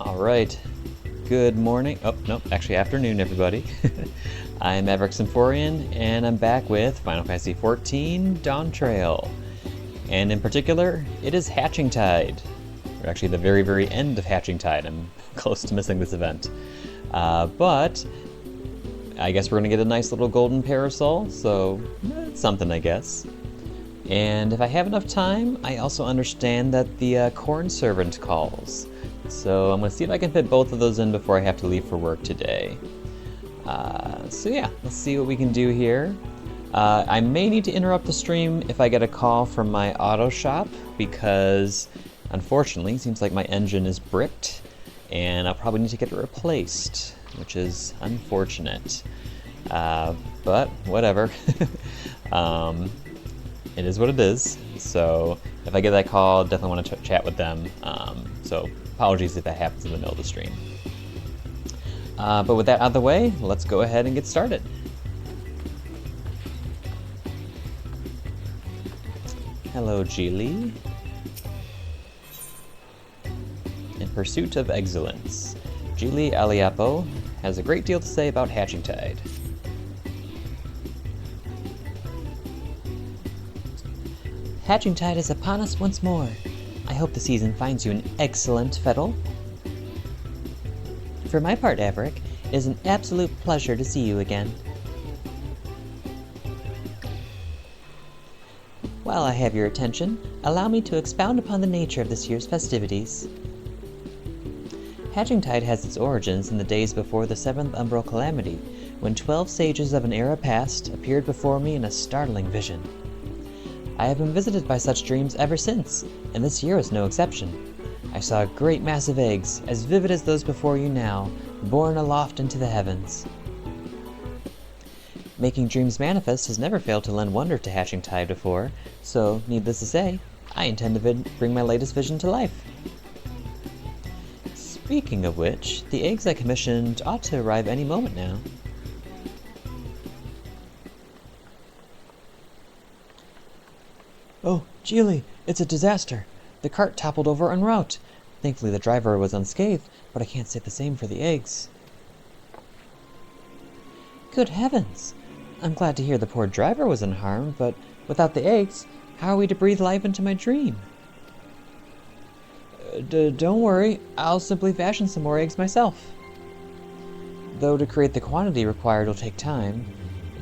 Alright, good morning. Oh, no, actually afternoon, everybody. I'm FFXIV, and I'm back with Final Fantasy XIV Dawntrail. And in particular, it is Hatchingtide. We're actually the very, very end of Hatchingtide. I'm close to missing this event. But I guess we're going to get a nice little golden parasol, so it's something, I guess. And if I have enough time, I also understand that the Cornservant calls. So I'm going to see if I can fit both of those in before I have to leave for work today. So yeah, let's see what we can do here. I may need to interrupt the stream if I get a call from my auto shop, because unfortunately it seems like my engine is bricked and I'll probably need to get it replaced, which is unfortunate. But whatever. It is what it is. So if I get that call, definitely want to chat with them. So apologies if that happens in the middle of the stream. But with that out of the way, let's go ahead and get started. Hello, Geely. In pursuit of excellence, Geely Aliapo has a great deal to say about Hatchingtide. Hatchingtide is upon us once more. I hope the season finds you an excellent fettle. For my part, Averick, it is an absolute pleasure to see you again. While I have your attention, allow me to expound upon the nature of this year's festivities. Hatchingtide has its origins in the days before the 7th Umbral Calamity, when 12 sages of an era past appeared before me in a startling vision. I have been visited by such dreams ever since, and this year is no exception. I saw great massive eggs, as vivid as those before you now, borne aloft into the heavens. Making dreams manifest has never failed to lend wonder to Hatchingtide before, so, needless to say, I intend to bring my latest vision to life. Speaking of which, the eggs I commissioned ought to arrive any moment now. Oh, Geely, it's a disaster. The cart toppled over en route. Thankfully the driver was unscathed, but I can't say the same for the eggs. Good heavens! I'm glad to hear the poor driver was unharmed, but without the eggs, how are we to breathe life into my dream? Don't worry, I'll simply fashion some more eggs myself. Though to create the quantity required will take time,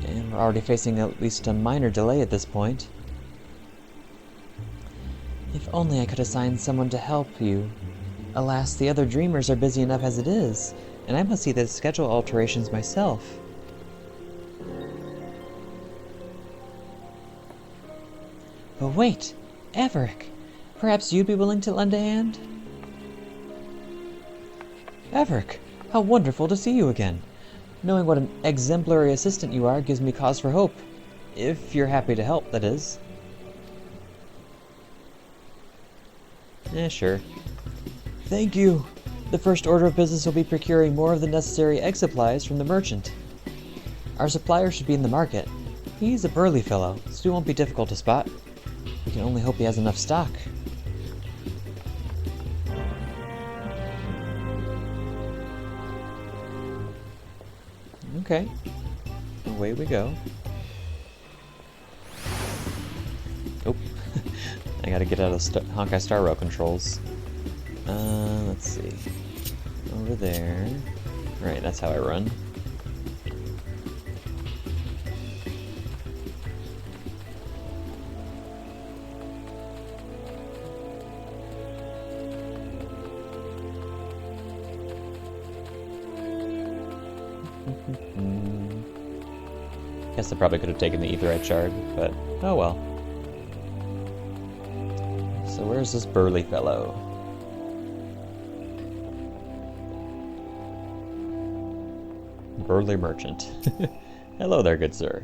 and we're already facing at least a minor delay at this point. If only I could assign someone to help you. Alas, the other dreamers are busy enough as it is, and I must see the schedule alterations myself. But wait, Averick, perhaps you'd be willing to lend a hand? Averick, how wonderful to see you again. Knowing what an exemplary assistant you are gives me cause for hope. If you're happy to help, that is. Sure. Thank you. The first order of business will be procuring more of the necessary egg supplies from the merchant. Our supplier should be in the market. He's a burly fellow, so he won't be difficult to spot. We can only hope he has enough stock. Okay. Away we go. Oh. I gotta get out of Honkai Star Rail controls. Let's see. Over there. Right, that's how I run. Guess I probably could have taken the Aetheryte Shard, but oh well. So where's this burly fellow? Burly merchant. Hello there, good sir.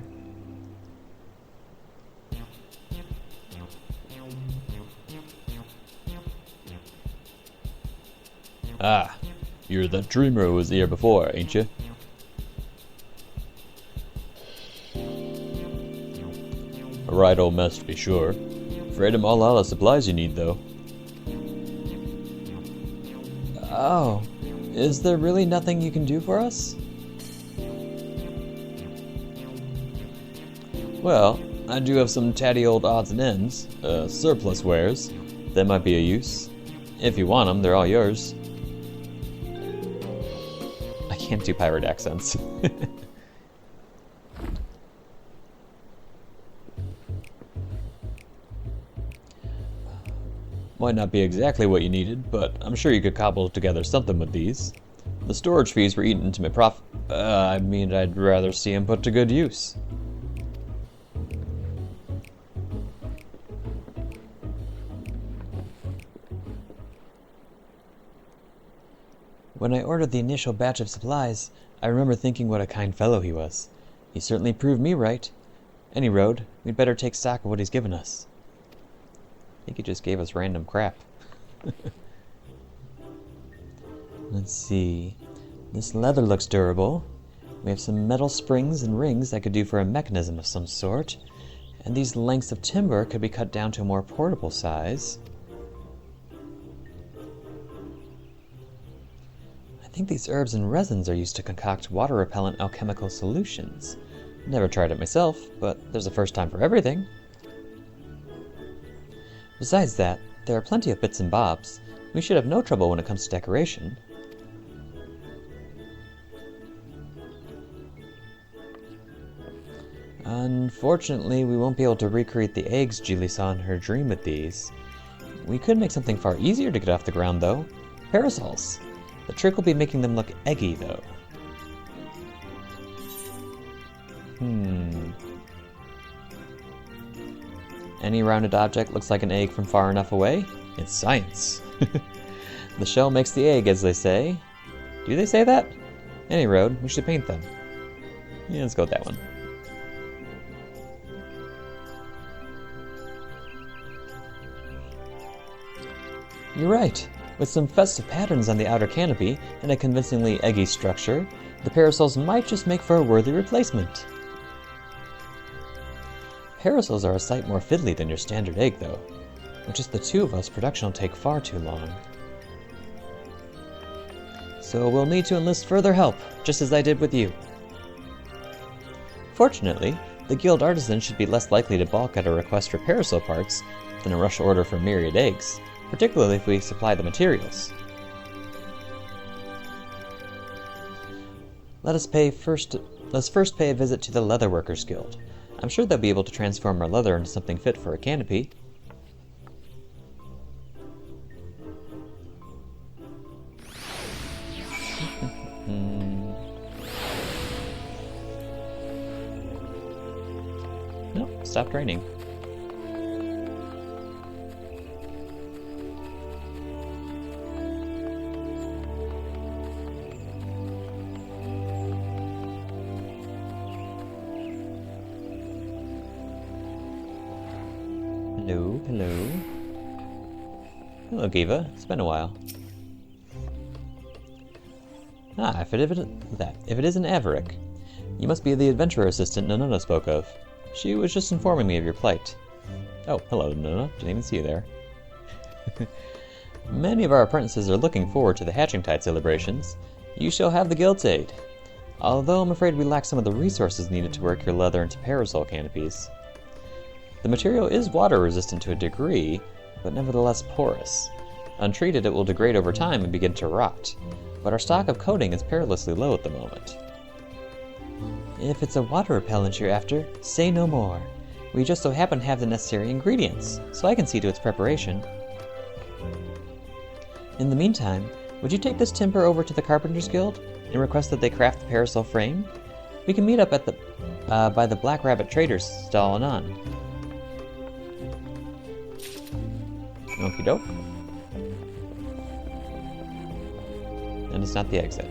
Ah, you're the dreamer who was here before, ain't you? A right old mess to be sure. Afraid I'm all out of supplies you need, though. Oh, is there really nothing you can do for us? Well, I do have some tatty old odds and ends, surplus wares. That might be a use. If you want them, they're all yours. I can't do pirate accents. Might not be exactly what you needed, but I'm sure you could cobble together something with these. The storage fees were eaten into my profit. I mean, I'd rather see them put to good use. When I ordered the initial batch of supplies, I remember thinking what a kind fellow he was. He certainly proved me right. Any road, we'd better take stock of what he's given us. I think he just gave us random crap. Let's see. This leather looks durable. We have some metal springs and rings that could do for a mechanism of some sort. And these lengths of timber could be cut down to a more portable size. I think these herbs and resins are used to concoct water-repellent alchemical solutions. Never tried it myself, but there's a first time for everything. Besides that, there are plenty of bits and bobs. We should have no trouble when it comes to decoration. Unfortunately, we won't be able to recreate the eggs Julie saw in her dream with these. We could make something far easier to get off the ground, though. Parasols. The trick will be making them look eggy, though. Any rounded object looks like an egg from far enough away? It's science. The shell makes the egg, as they say. Do they say that? Any road, we should paint them. Yeah, let's go with that one. You're right. With some festive patterns on the outer canopy and a convincingly eggy structure, the parasols might just make for a worthy replacement. Parasols are a sight more fiddly than your standard egg, though. With just the two of us, production will take far too long. So we'll need to enlist further help, just as I did with you. Fortunately, the guild artisan should be less likely to balk at a request for parasol parts than a rush order for myriad eggs, particularly if we supply the materials. Let's first pay a visit to the Leatherworkers Guild. I'm sure they'll be able to transform our leather into something fit for a canopy. Nope, stopped raining. Hello, hello. Hello, Giva. It's been a while. Ah, if it isn't Averick, you must be the adventurer assistant Nonona spoke of. She was just informing me of your plight. Oh, hello, Nonona. Didn't even see you there. Many of our apprentices are looking forward to the Hatchingtide celebrations. You shall have the guild's aid. Although I'm afraid we lack some of the resources needed to work your leather into parasol canopies. The material is water resistant to a degree, but nevertheless porous. Untreated, it will degrade over time and begin to rot, but our stock of coating is perilously low at the moment. If it's a water repellent you're after, say no more. We just so happen to have the necessary ingredients, so I can see to its preparation. In the meantime, would you take this timber over to the Carpenters Guild and request that they craft the parasol frame? We can meet up at the by the Black Rabbit Trader's stall anon. Okie doke. And it's not the exit.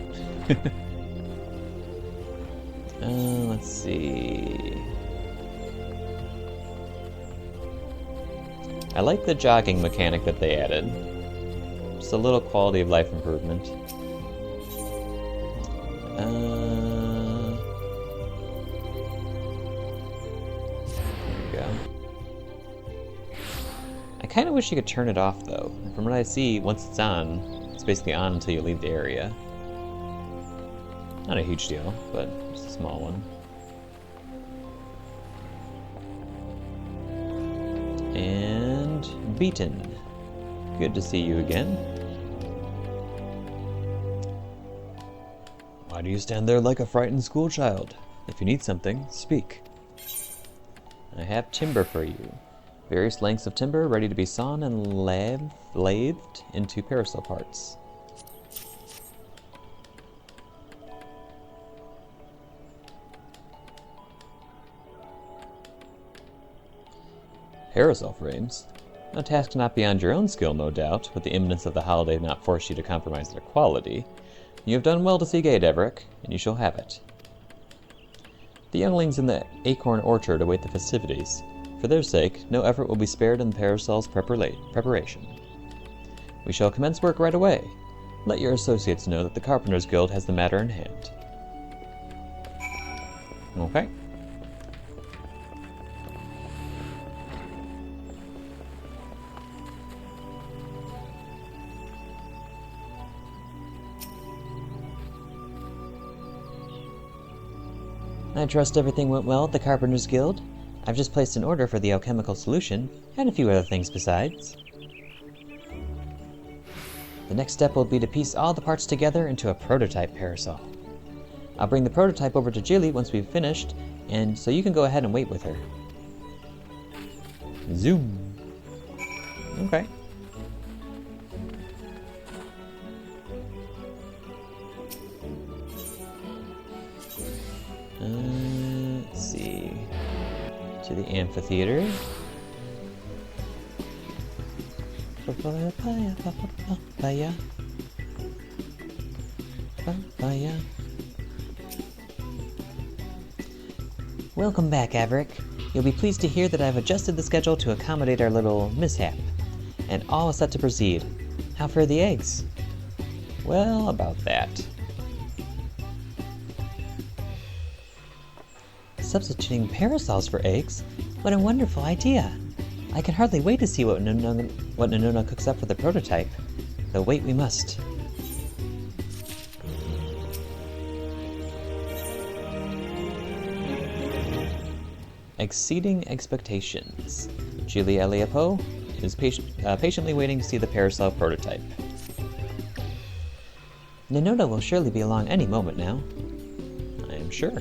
Let's see. I like the jogging mechanic that they added. Just a little quality of life improvement. There we go. I kind of wish you could turn it off, though. From what I see, once it's on, It's basically on until you leave the area. Not a huge deal, but just a small one. And Beaten. Good to see you again. Why do you stand there like a frightened schoolchild? If you need something, speak. I have timber for you. Various lengths of timber ready to be sawn and lathed into parasol parts. Parasol frames? A task not beyond your own skill, no doubt, with the imminence of the holiday not forced you to compromise their quality. You have done well to seek aid, Everick, and you shall have it. The younglings in the acorn orchard await the festivities. For their sake, no effort will be spared in the parasol's preparation. We shall commence work right away. Let your associates know that the Carpenters Guild has the matter in hand. Okay. I trust everything went well at the Carpenters Guild. I've just placed an order for the alchemical solution, and a few other things besides. The next step will be to piece all the parts together into a prototype parasol. I'll bring the prototype over to Jilly once we've finished, and so you can go ahead and wait with her. Zoom. Okay. Let's see. To the amphitheater. Welcome back, Averick. You'll be pleased to hear that I've adjusted the schedule to accommodate our little mishap, and all is set to proceed. How fare the eggs? Well, about that. Substituting parasols for eggs? What a wonderful idea! I can hardly wait to see what Nanona cooks up for the prototype. Though wait we must. Exceeding expectations. Julie Eliapo is patiently waiting to see the parasol prototype. Nanona will surely be along any moment now. I am sure.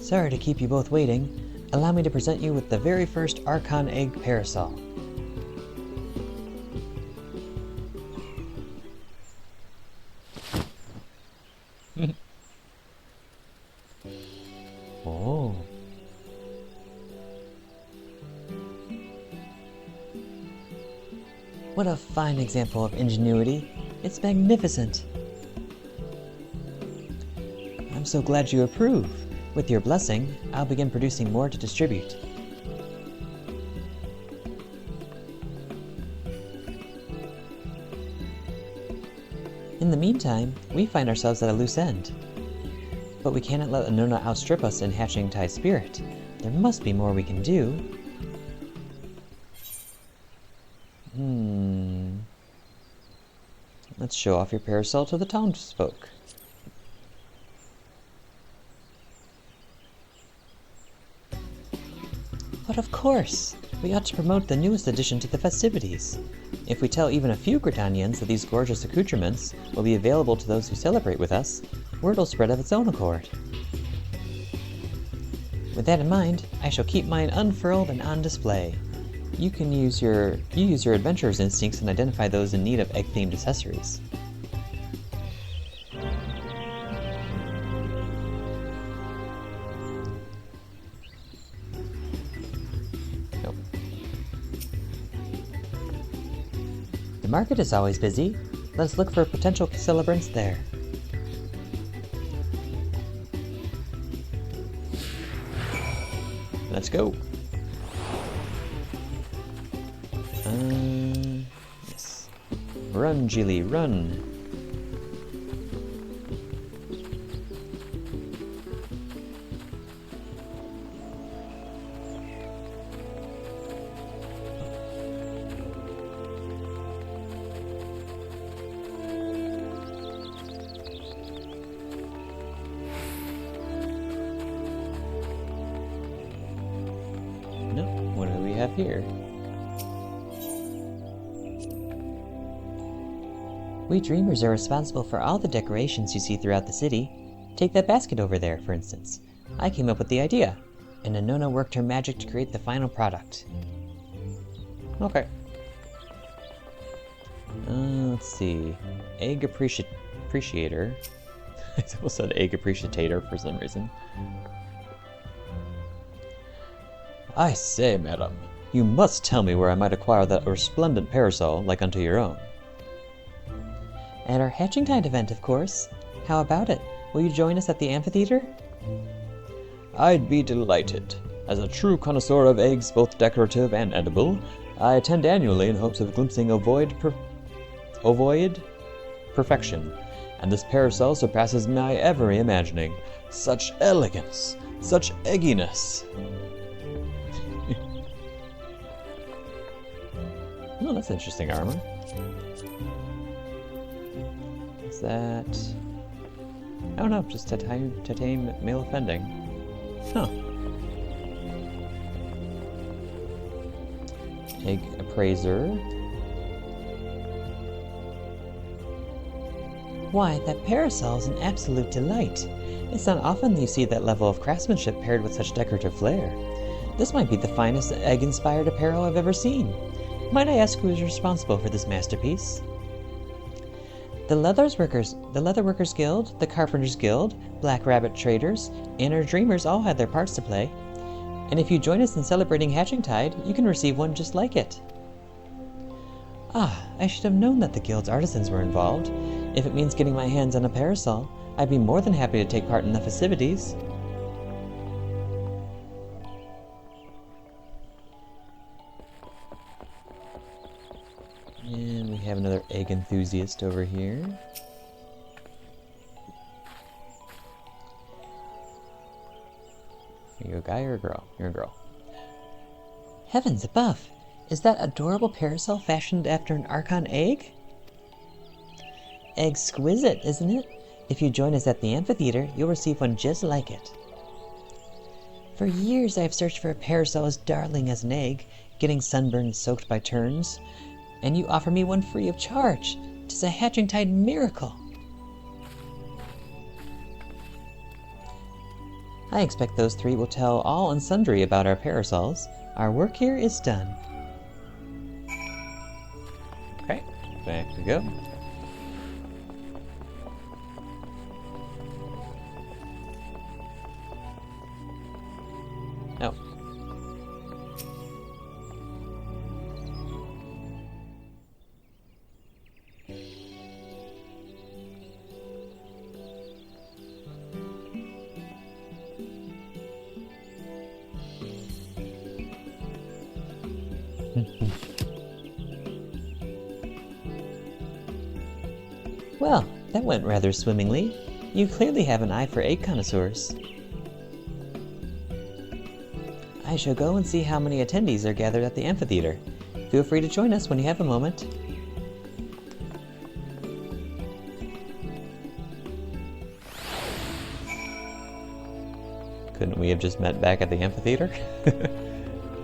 Sorry to keep you both waiting. Allow me to present you with the very first Archon Egg Parasol. Oh. What a fine example of ingenuity. It's magnificent. I'm so glad you approve. With your blessing, I'll begin producing more to distribute. In the meantime, we find ourselves at a loose end. But we cannot let Anona outstrip us in Hatchingtide spirit. There must be more we can do. Let's show off your parasol to the townsfolk. But of course! We ought to promote the newest addition to the festivities. If we tell even a few Gridanians that these gorgeous accoutrements will be available to those who celebrate with us, word will spread of its own accord. With that in mind, I shall keep mine unfurled and on display. You use your adventurer's instincts and identify those in need of egg-themed accessories. Nope. The market is always busy. Let's look for potential celebrants there. Let's go. Yes. Run, Jilly, run. have here? We dreamers are responsible for all the decorations you see throughout the city. Take that basket over there, for instance. I came up with the idea, and Anona worked her magic to create the final product. Okay. Let's see. Egg appreciator. I almost said egg appreciator for some reason. I say, madam, you must tell me where I might acquire that resplendent parasol like unto your own. At our Hatchingtide event, of course. How about it? Will you join us at the amphitheater? I'd be delighted. As a true connoisseur of eggs, both decorative and edible, I attend annually in hopes of glimpsing ovoid perfection, and this parasol surpasses my every imagining. Such elegance, such egginess. Oh, that's interesting armor. What's that? Oh no, just titanium male offending. Huh. Egg appraiser. Why, that parasol is an absolute delight. It's not often that you see that level of craftsmanship paired with such decorative flair. This might be the finest egg-inspired apparel I've ever seen. Might I ask who is responsible for this masterpiece? The Leatherworkers Guild, the Carpenters Guild, Black Rabbit Traders, and our Dreamers all had their parts to play. And if you join us in celebrating Hatchingtide, you can receive one just like it. Ah, I should have known that the Guild's artisans were involved. If it means getting my hands on a parasol, I'd be more than happy to take part in the festivities. And we have another egg enthusiast over here. Are you a guy or a girl? You're a girl. Heavens above! Is that adorable parasol fashioned after an Archon egg? Exquisite, isn't it? If you join us at the amphitheater, you'll receive one just like it. For years I've searched for a parasol as darling as an egg, getting sunburned and soaked by turns, and you offer me one free of charge. 'Tis a Hatchingtide miracle. I expect those three will tell all and sundry about our parasols. Our work here is done. Okay, back we go. Oh. Well, that went rather swimmingly. You clearly have an eye for egg connoisseurs. I shall go and see how many attendees are gathered at the amphitheater. Feel free to join us when you have a moment. Couldn't we have just met back at the amphitheater?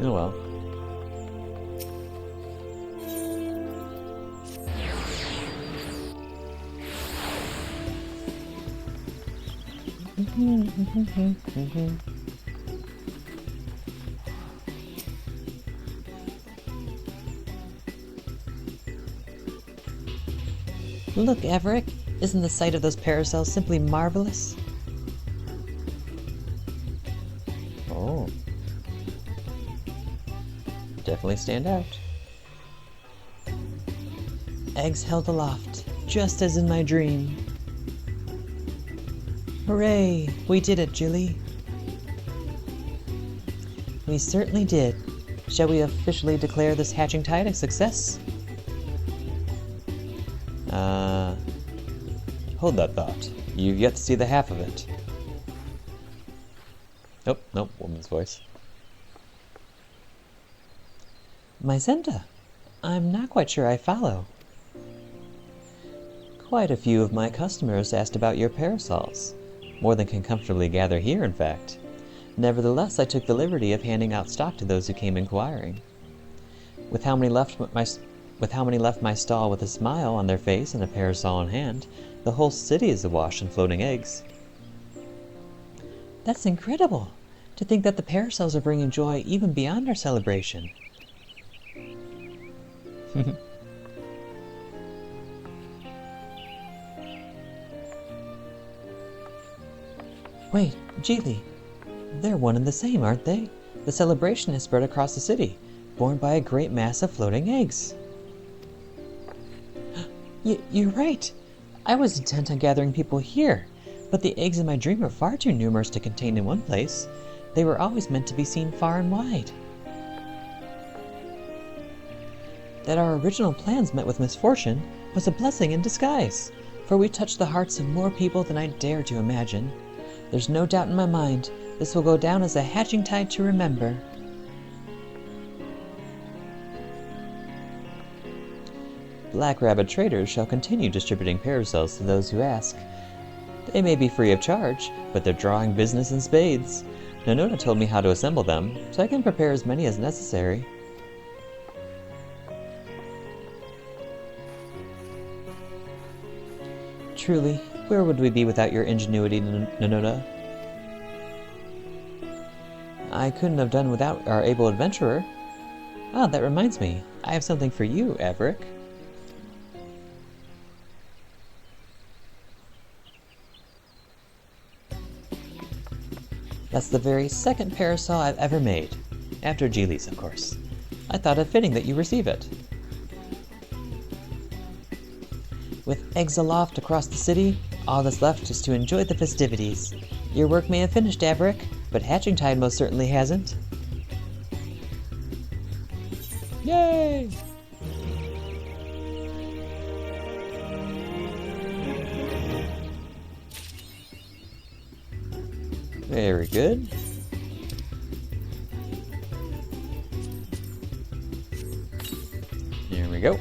Oh well. Look, Everick, isn't the sight of those parasols simply marvelous? Oh. Definitely stand out. Eggs held aloft, just as in my dream. Hooray! We did it, Julie. We certainly did. Shall we officially declare this Hatchingtide a success? Hold that thought. You've yet to see the half of it. Nope, woman's voice. Myzenta, I'm not quite sure I follow. Quite a few of my customers asked about your parasols. More than can comfortably gather here, in fact. Nevertheless, I took the liberty of handing out stock to those who came inquiring. With how many left my stall with a smile on their face and a parasol in hand, the whole city is awash in floating eggs. That's incredible! To think that the parasols are bringing joy even beyond our celebration. Wait, Geely. They're one and the same, aren't they? The celebration has spread across the city, borne by a great mass of floating eggs. You're right. I was intent on gathering people here, but the eggs in my dream are far too numerous to contain in one place. They were always meant to be seen far and wide. That our original plans met with misfortune was a blessing in disguise, for we touched the hearts of more people than I dare to imagine. There's no doubt in my mind this will go down as a Hatchingtide to remember. Black Rabbit traders shall continue distributing parasols to those who ask. They may be free of charge, but they're drawing business in spades. Nonona told me how to assemble them, so I can prepare as many as necessary. Truly, where would we be without your ingenuity, Nonona? I couldn't have done without our able adventurer. Ah, that reminds me. I have something for you, Averick. That's the very second parasol I've ever made. After Geely's, of course. I thought it fitting that you receive it. With eggs aloft across the city, all that's left is to enjoy the festivities. Your work may have finished, Averick, but Hatchingtide most certainly hasn't. Yay! Very good. There we go.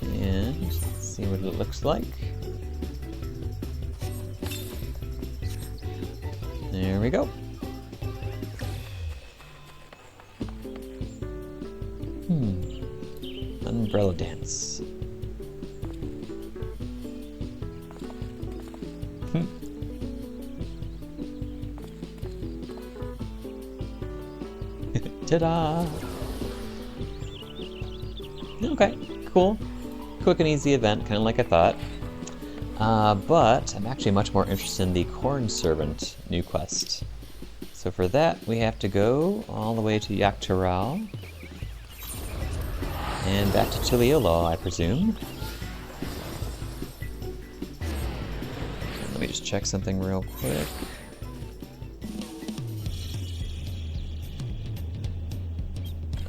And let's see what it looks like. There we go. Umbrella dance. Ta-da! Okay, cool. Quick and easy event, kind of like I thought. But I'm actually much more interested in the Cornservant new quest. So for that, we have to go all the way to Yaktaral. And back to Chiliolo, I presume. And let me just check something real quick.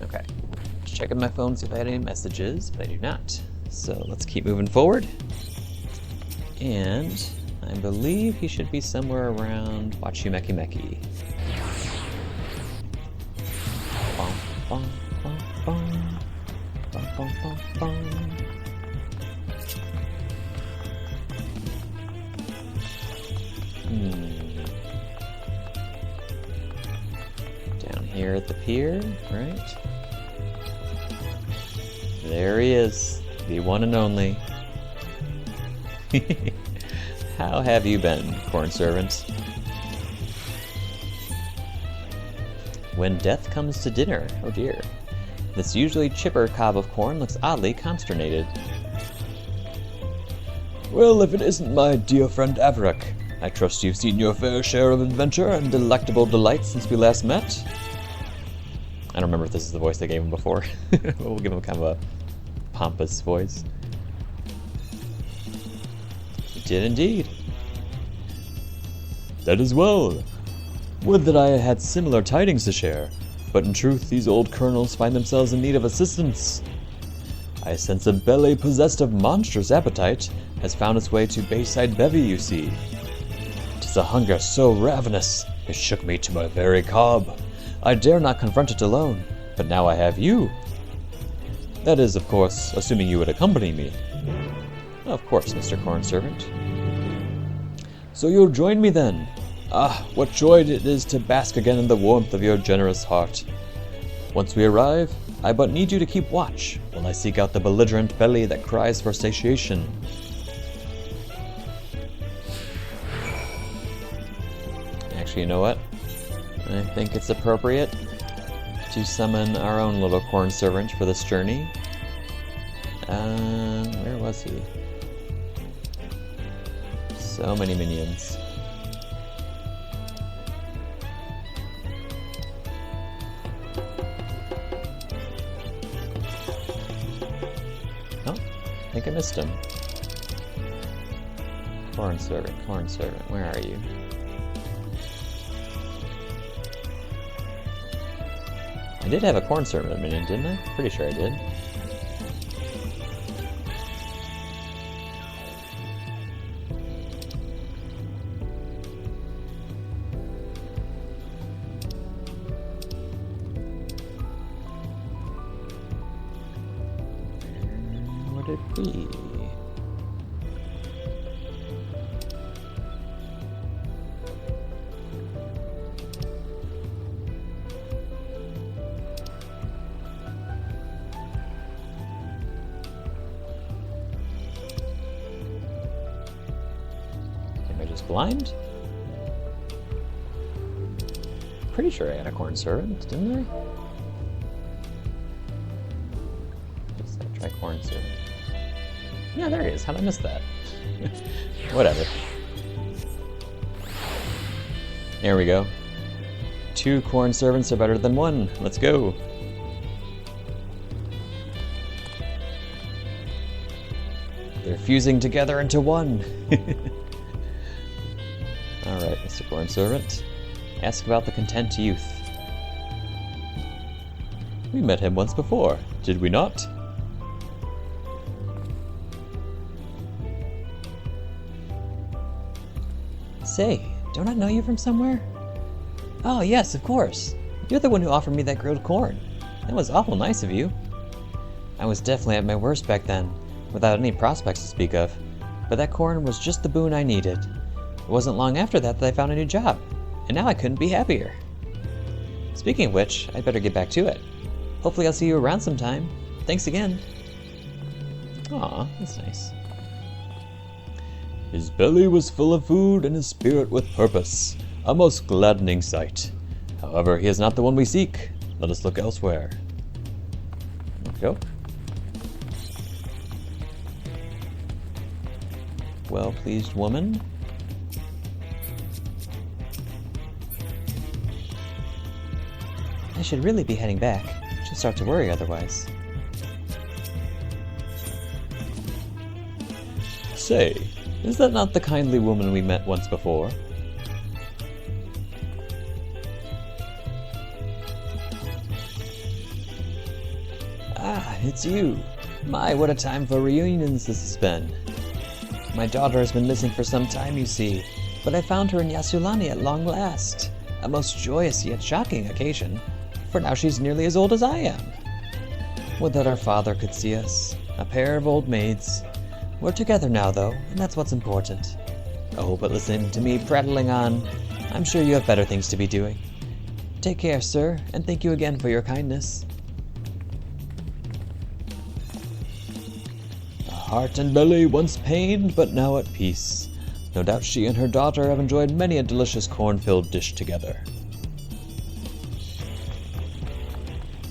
Okay. Just checking my phone, see if I had any messages, but I do not. So let's keep moving forward. And I believe he should be somewhere around Wachumekimeki. Bum, bum, bum, bum. Bum, bum, bum, bum. Down here at the pier, right? There he is, the one and only. How have you been, Cornservant? When death comes to dinner, oh dear. This usually chipper cob of corn looks oddly consternated. Well, if it isn't my dear friend Averick, I trust you've seen your fair share of adventure and delectable delight since we last met. I don't remember if this is the voice they gave him before. We'll give him kind of a pompous voice. It did indeed. That is well. Would that I had similar tidings to share, but in truth these old colonels find themselves in need of assistance. I sense a belly possessed of monstrous appetite has found its way to Bayside Bevy, you see. 'Tis a hunger so ravenous, it shook me to my very cob. I dare not confront it alone, but now I have you. That is, of course, assuming you would accompany me. Of course, Mr. Cornservant. So you'll join me then? Ah, what joy it is to bask again in the warmth of your generous heart. Once we arrive, I but need you to keep watch while I seek out the belligerent belly that cries for satiation. Actually, you know what? I think it's appropriate to summon our own little Cornservant for this journey. Where was he? So many minions. Oh, I think I missed him. Cornservant, where are you? I did have a Cornservant minion, didn't I? Pretty sure I did. Where would it be? Blind? Pretty sure I had a Cornservant, didn't I? Let's try Cornservant. Yeah, there he is. How'd I miss that? Whatever. There we go. 2 Cornservants are better than 1. Let's go. They're fusing together into 1. Alright, Mr. Cornservant. Ask about the content youth. We met him once before, did we not? Say, don't I know you from somewhere? Oh, yes, of course. You're the one who offered me that grilled corn. That was awful nice of you. I was definitely at my worst back then, without any prospects to speak of. But that corn was just the boon I needed. It wasn't long after that I found a new job, and now I couldn't be happier. Speaking of which, I'd better get back to it. Hopefully I'll see you around sometime. Thanks again. Aw, that's nice. His belly was full of food and his spirit with purpose. A most gladdening sight. However, he is not the one we seek. Let us look elsewhere. There we go. Well-pleased woman. I should really be heading back. She'll start to worry otherwise. Say, is that not the kindly woman we met once before? Ah, it's you. My, what a time for reunions this has been. My daughter has been missing for some time, you see, but I found her in Yassulani at long last. A most joyous yet shocking occasion, for now she's nearly as old as I am. Would that our father could see us, a pair of old maids. We're together now, though, and that's what's important. Oh, but listen to me prattling on. I'm sure you have better things to be doing. Take care, sir, and thank you again for your kindness. A heart and belly once pained, but now at peace. No doubt she and her daughter have enjoyed many a delicious corn-filled dish together.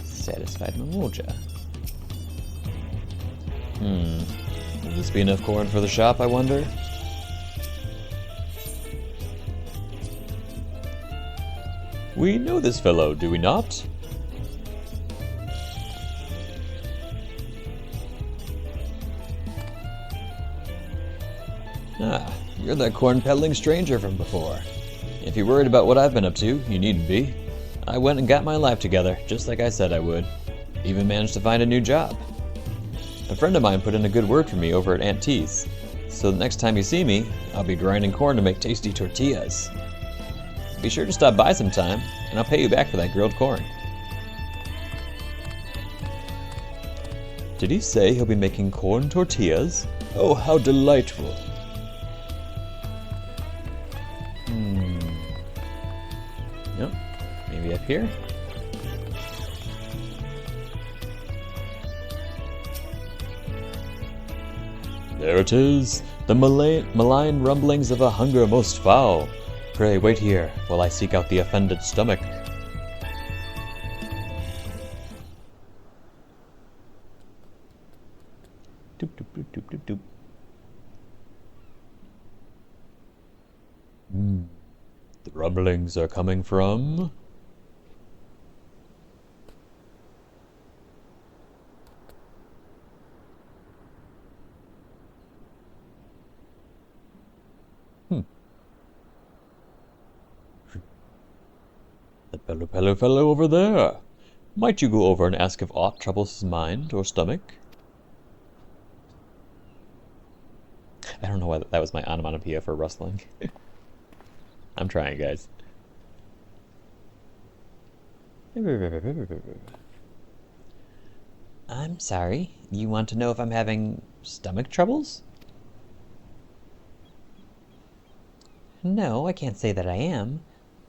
Satisfied Mamuja. Will this be enough corn for the shop, I wonder? We know this fellow, do we not? Ah, you're that corn-peddling stranger from before. If you're worried about what I've been up to, you needn't be. I went and got my life together, just like I said I would. Even managed to find a new job. A friend of mine put in a good word for me over at Aunt T's, so the next time you see me, I'll be grinding corn to make tasty tortillas. Be sure to stop by sometime, and I'll pay you back for that grilled corn. Did he say he'll be making corn tortillas? Oh, how delightful! here. There it is, the malign rumblings of a hunger most foul. Pray wait here, while I seek out the offended stomach. Doop, doop, doop, doop, doop, doop. The rumblings are coming from... That fellow over there. Might you go over and ask if aught troubles his mind or stomach? I don't know why that was my onomatopoeia for rustling. I'm trying, guys. I'm sorry, you want to know if I'm having stomach troubles? No, I can't say that I am,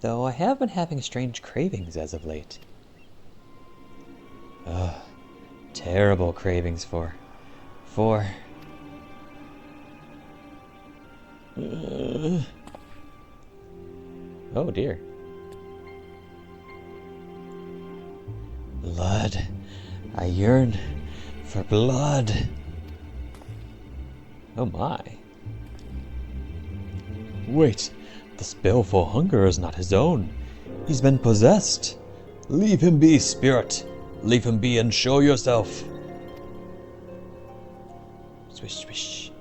though I have been having strange cravings as of late. Ugh, terrible cravings for... Oh dear. Blood. I yearn for blood. Oh my. Wait, this baleful hunger is not his own. He's been possessed. Leave him be, spirit. Leave him be and show yourself. Swish, swish.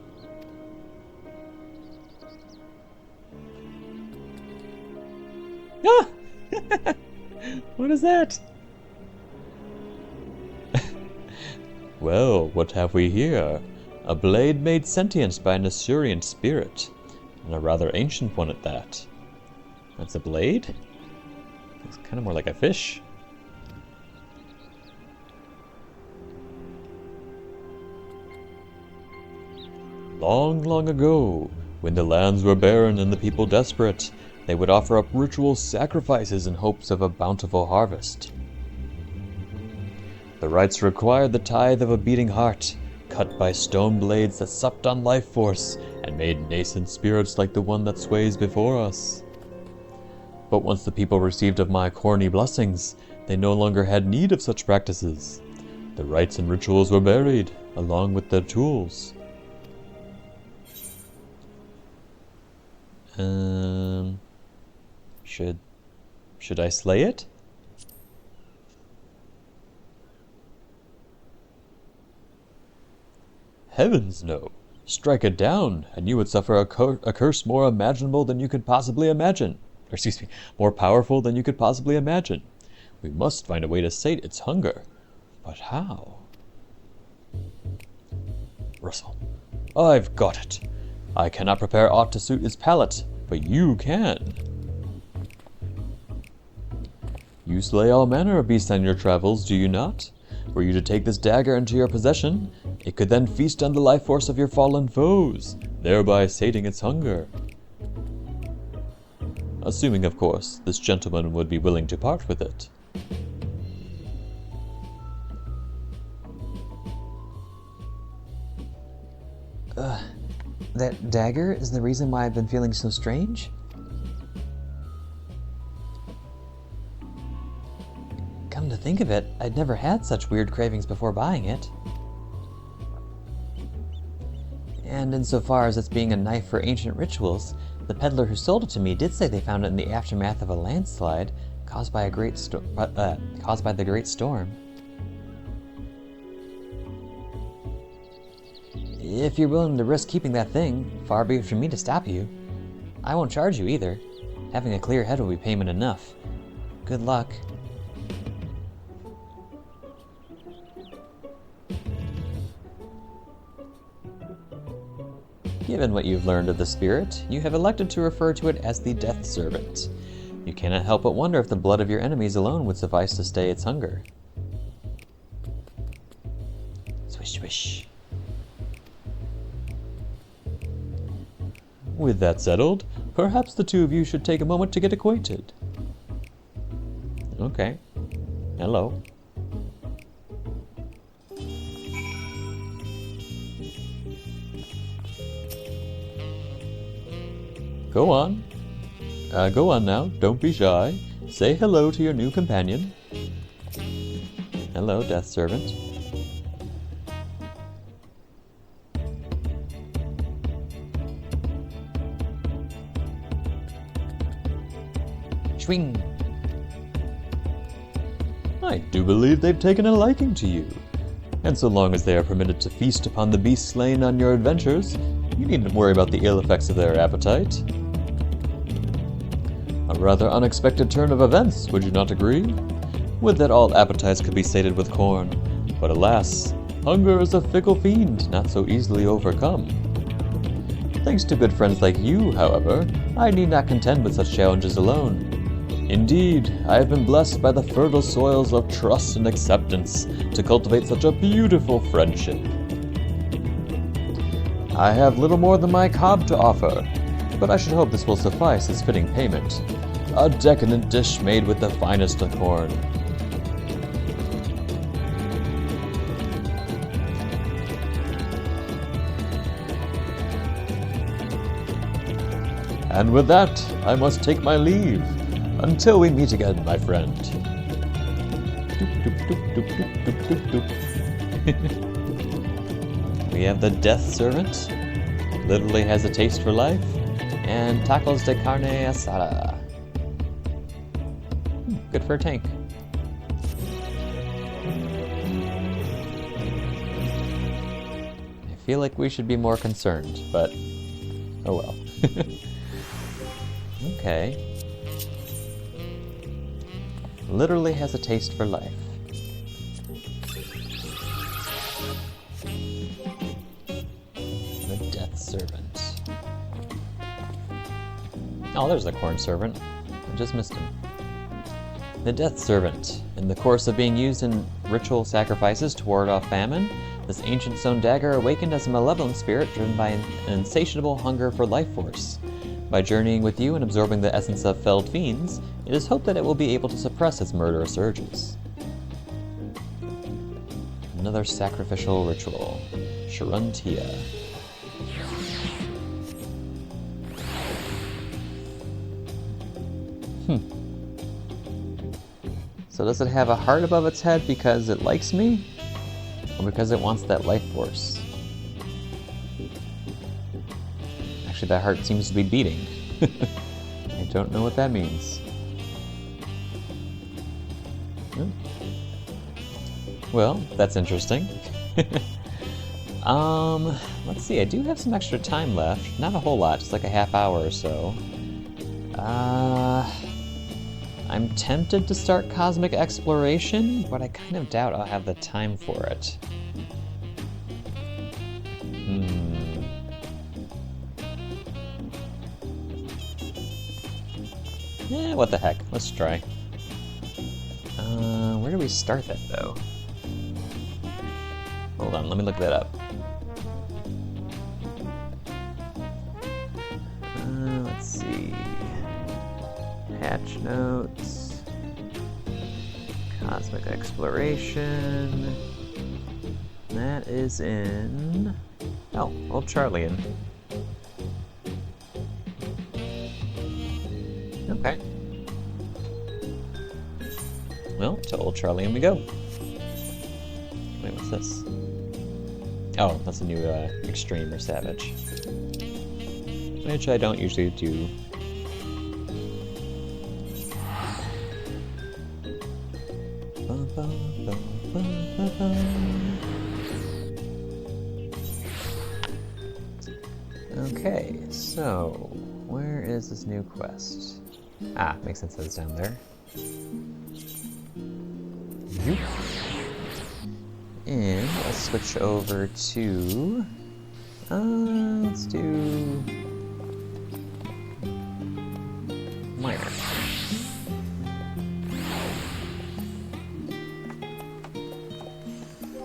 Ah! What is that? Well, what have we here? A blade made sentient by an Assyrian spirit, and a rather ancient one at that. That's a blade? It's kind of more like a fish. Long, long ago, when the lands were barren and the people desperate, they would offer up ritual sacrifices in hopes of a bountiful harvest. The rites required the tithe of a beating heart, cut by stone blades that supped on life force and made nascent spirits like the one that sways before us. But once the people received of my corny blessings, they no longer had need of such practices. The rites and rituals were buried, along with their tools. Should I slay it? Heavens no. Strike it down, and you would suffer a curse more imaginable than you could possibly imagine. Or, excuse me, more powerful than you could possibly imagine. We must find a way to sate its hunger. But how? Rustle. I've got it. I cannot prepare aught to suit its palate, but you can. You slay all manner of beasts on your travels, do you not? Were you to take this dagger into your possession, it could then feast on the life force of your fallen foes, thereby sating its hunger. Assuming, of course, this gentleman would be willing to part with it. That dagger is the reason why I've been feeling so strange? Come to think of it, I'd never had such weird cravings before buying it. And insofar as it's being a knife for ancient rituals, the peddler who sold it to me did say they found it in the aftermath of a landslide caused by the Great Storm. If you're willing to risk keeping that thing, far be it from me to stop you. I won't charge you either. Having a clear head will be payment enough. Good luck. Given what you've learned of the spirit, you have elected to refer to it as the Death Servant. You cannot help but wonder if the blood of your enemies alone would suffice to stay its hunger. Swish, swish. With that settled, perhaps the two of you should take a moment to get acquainted. Okay. Hello. Go on. Go on now. Don't be shy. Say hello to your new companion. Hello, Death Servant. Swing! I do believe they've taken a liking to you. And so long as they are permitted to feast upon the beasts slain on your adventures, you needn't worry about the ill effects of their appetite. A rather unexpected turn of events, would you not agree? Would that all appetites could be sated with corn, but alas, hunger is a fickle fiend, not so easily overcome. Thanks to good friends like you, however, I need not contend with such challenges alone. Indeed, I have been blessed by the fertile soils of trust and acceptance to cultivate such a beautiful friendship. I have little more than my cob to offer, but I should hope this will suffice as fitting payment. A decadent dish made with the finest of corn. And with that, I must take my leave. Until we meet again, my friend. We have the Death Servant, literally has a taste for life, and tacos de carne asada. Good for a tank. I feel like we should be more concerned, but oh well. Okay. Literally has a taste for life. The Death Servant. Oh, there's the Cornservant. I just missed him. The Death Servant. In the course of being used in ritual sacrifices to ward off famine, this ancient stone dagger awakened as a malevolent spirit driven by an insatiable hunger for life force. By journeying with you and absorbing the essence of felled fiends, it is hoped that it will be able to suppress its murderous urges. Another sacrificial ritual. Sharuntia. So does it have a heart above its head because it likes me? Or because it wants that life force? Actually, that heart seems to be beating. I don't know what that means. Well, that's interesting. Let's see, I do have some extra time left. Not a whole lot, just like a half hour or so. I'm tempted to start Cosmic Exploration, but I kind of doubt I'll have the time for it. Yeah, what the heck, let's try. Where do we start that, though? Hold on, let me look that up. Let's see. Hatch notes. Cosmic Exploration. That is in... Oh, Old Charlian. Okay. Well, to Old Charlian we go. Wait, what's this? Oh, that's a new Extreme or Savage. Which I don't usually do. Okay, so where is this new quest? Ah, makes sense that it's down there. And let's switch over to... let's do... Minor.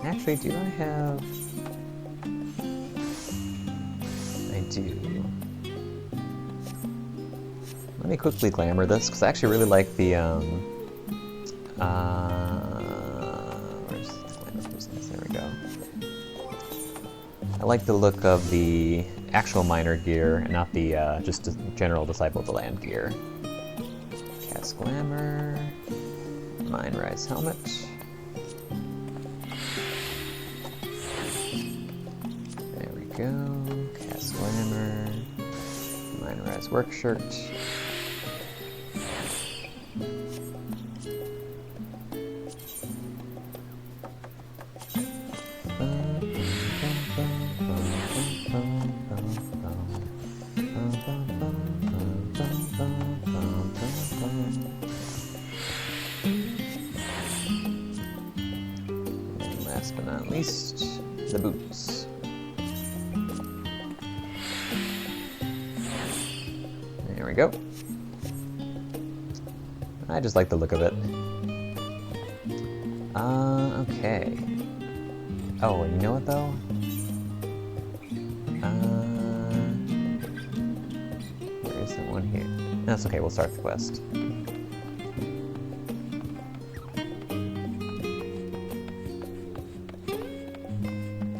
Actually, do I have... I do. Let me quickly glamour this, because I actually really like the Where's the glamour business? There we go. I like the look of the actual miner gear and not the just general Disciple of the Land gear. Cast Glamour, Mine Rise Helmet. There we go. Cast Glamour, Mine Rise Work Shirt. And last but not least, the boots. There we go. I just like the look of it. Okay. Oh, you know what though? There isn't one here. That's okay, we'll start the quest.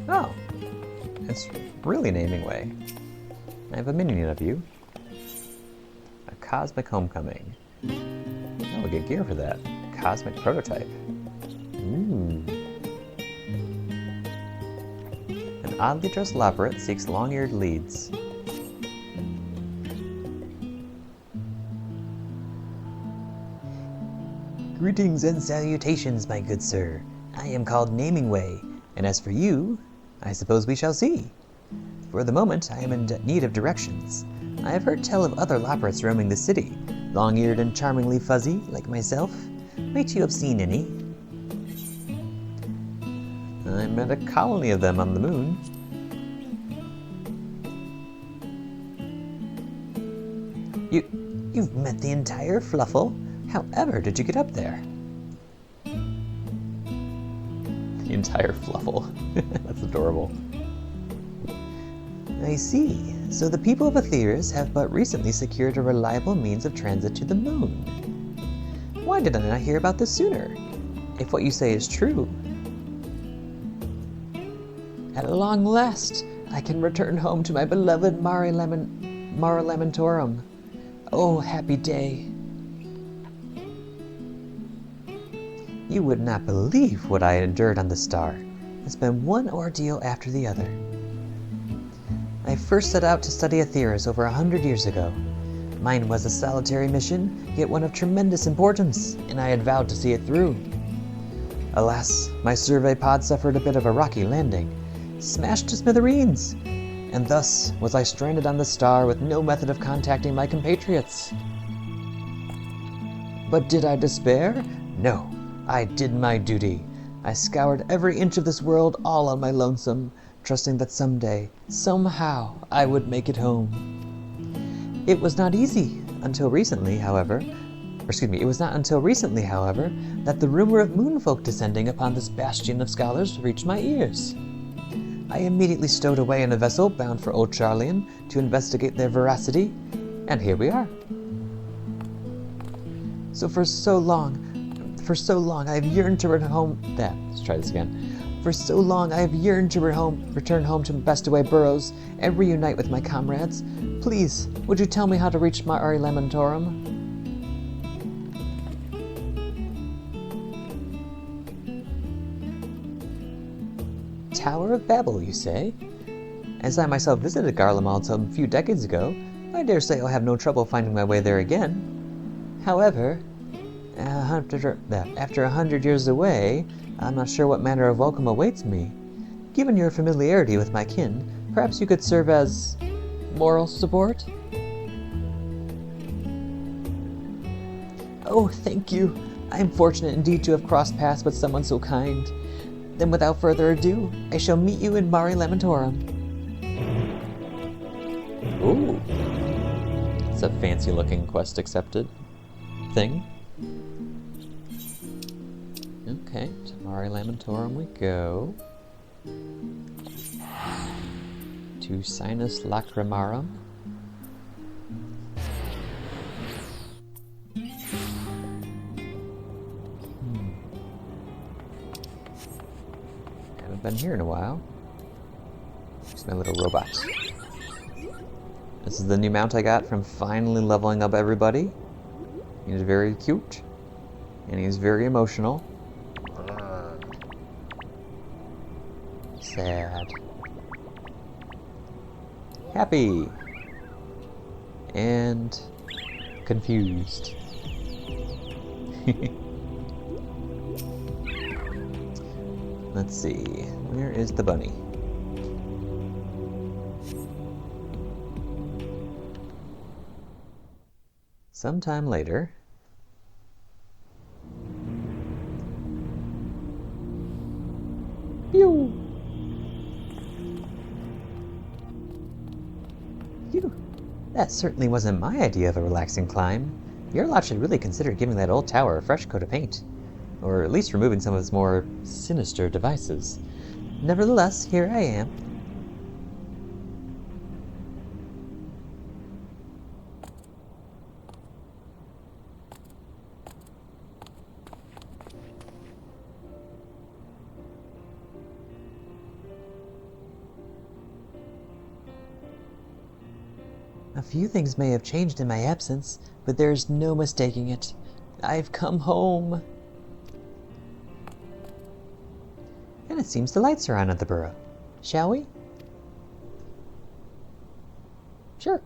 Oh, it's really an aiming way. I have a minion of you. A Cosmic Homecoming. Oh, we get gear for that. Cosmic Prototype. Ooh. An oddly dressed labyrinth seeks long-eared leads. Greetings and salutations, my good sir. I am called Namingway, and as for you, I suppose we shall see. For the moment, I am in need of directions. I have heard tell of other labyrinths roaming the city, long-eared and charmingly fuzzy, like myself. Might you have seen any? I met a colony of them on the moon. You've met the entire Fluffle? However did you get up there? The entire Fluffle. That's adorable. I see. So the people of Aetheris have but recently secured a reliable means of transit to the moon. Why did I not hear about this sooner? If what you say is true... At long last, I can return home to my beloved Mare Lamentorum. Oh, happy day. You would not believe what I endured on the star. It's been one ordeal after the other. I first set out to study Aetheris over 100 years ago. Mine was a solitary mission, yet one of tremendous importance, and I had vowed to see it through. Alas, my survey pod suffered a bit of a rocky landing, smashed to smithereens, and thus was I stranded on the star with no method of contacting my compatriots. But did I despair? No, I did my duty. I scoured every inch of this world all on my lonesome, trusting that someday, somehow, I would make it home. It was not easy until recently, however, it was not until recently, however, that the rumor of moonfolk descending upon this bastion of scholars reached my ears. I immediately stowed away in a vessel bound for Old Charlian to investigate their veracity, and here we are. For so long I have yearned to return home. Let's try this again. For so long I have yearned to return home to Bestaway Burrows and reunite with my comrades. Please, would you tell me how to reach Mare Lamentorum? Tower of Babel, you say? As I myself visited Garlemald some few decades ago, I dare say I'll have no trouble finding my way there again. However, after 100 years away, I'm not sure what manner of welcome awaits me. Given your familiarity with my kin, perhaps you could serve as moral support? Oh, thank you. I am fortunate indeed to have crossed paths with someone so kind. Then without further ado, I shall meet you in Mare Lamentorum. Ooh. It's a fancy looking quest accepted thing. Okay, to Mare Lamentorum we go. To Sinus Lacrimarum. been here in a while. It's my little robot. This is the new mount I got from finally leveling up everybody. He's very cute. And he's very emotional. Sad. Happy. And confused. Let's see. Where is the bunny? Sometime later. Pew! Phew. That certainly wasn't my idea of a relaxing climb. Your lot should really consider giving that old tower a fresh coat of paint. Or at least removing some of its more sinister devices. Nevertheless, here I am. A few things may have changed in my absence, but there's no mistaking it. I've come home. And it seems the lights are on at the burrow. Shall we? Sure.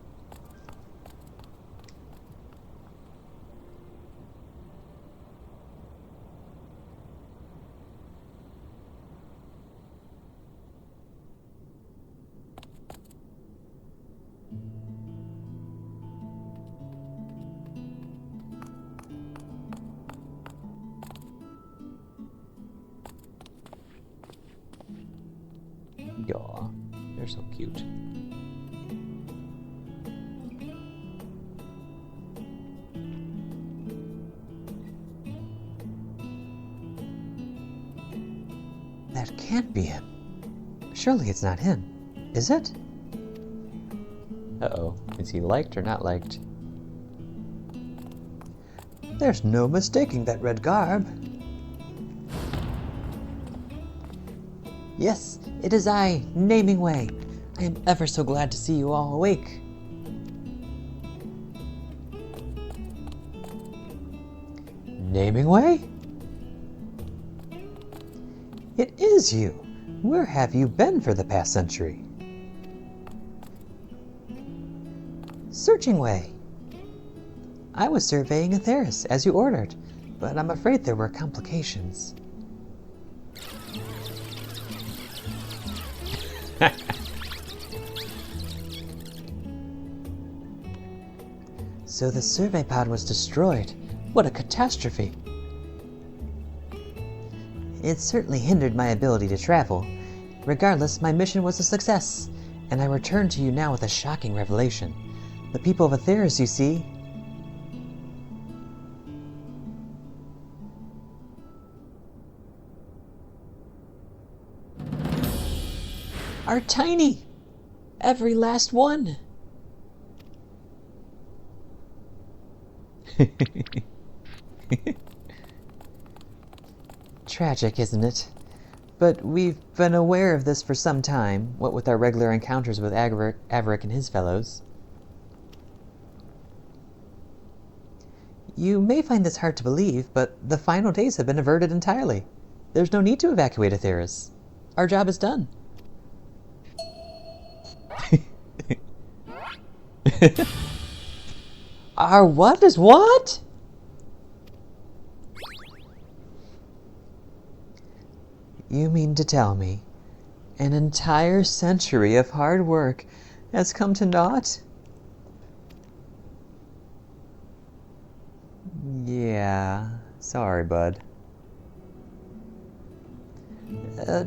Yaw, they're so cute. That can't be him. Surely it's not him, is it? Uh-oh, is he liked or not liked? There's no mistaking that red garb. Yes, it is I, Naming Way. I am ever so glad to see you all awake. Naming Way? It is you. Where have you been for the past century? Searching Way. I was surveying Atheris, as you ordered, but I'm afraid there were complications. So the survey pod was destroyed. What a catastrophe. It certainly hindered my ability to travel. Regardless, my mission was a success, and I return to you now with a shocking revelation. The people of Atheris, you see, are tiny. Every last one. Tragic, isn't it? But we've been aware of this for some time, what with our regular encounters with Averick and his fellows. You may find this hard to believe, but the final days have been averted entirely. There's no need to evacuate Atheris. Our job is done. Our what is what? You mean to tell me an entire century of hard work has come to naught? Yeah, sorry, bud.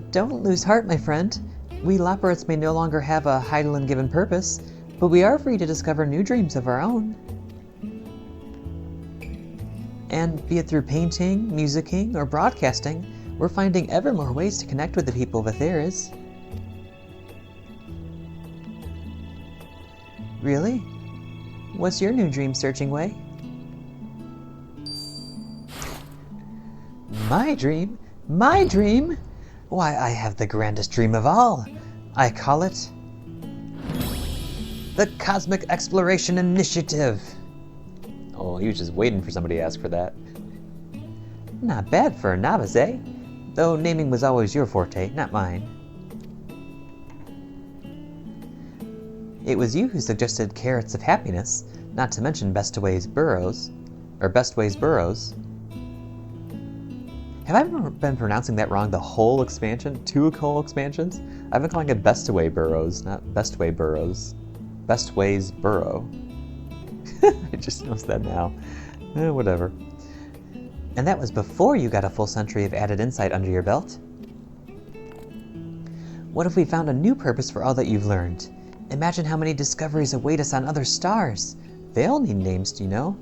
Don't lose heart, my friend. We Loporrits may no longer have a Hydaelyn given purpose, but we are free to discover new dreams of our own. And be it through painting, musicking, or broadcasting, we're finding ever more ways to connect with the people of Atheris. Really? What's your new dream searching way? My dream? My dream? Why, I have the grandest dream of all. I call it the Cosmic Exploration Initiative. Oh, he was just waiting for somebody to ask for that. Not bad for a novice, eh? Though naming was always your forte, not mine. It was you who suggested Carrots of Happiness, not to mention Bestways Burrows. Have I been pronouncing that wrong the whole expansion? 2 whole expansions? I've been calling it Bestaway Burrows, not Bestway Burrows. Bestways Burrow. I just noticed that now. Whatever. And that was before you got a full century of added insight under your belt. What if we found a new purpose for all that you've learned? Imagine how many discoveries await us on other stars. They all need names, you know.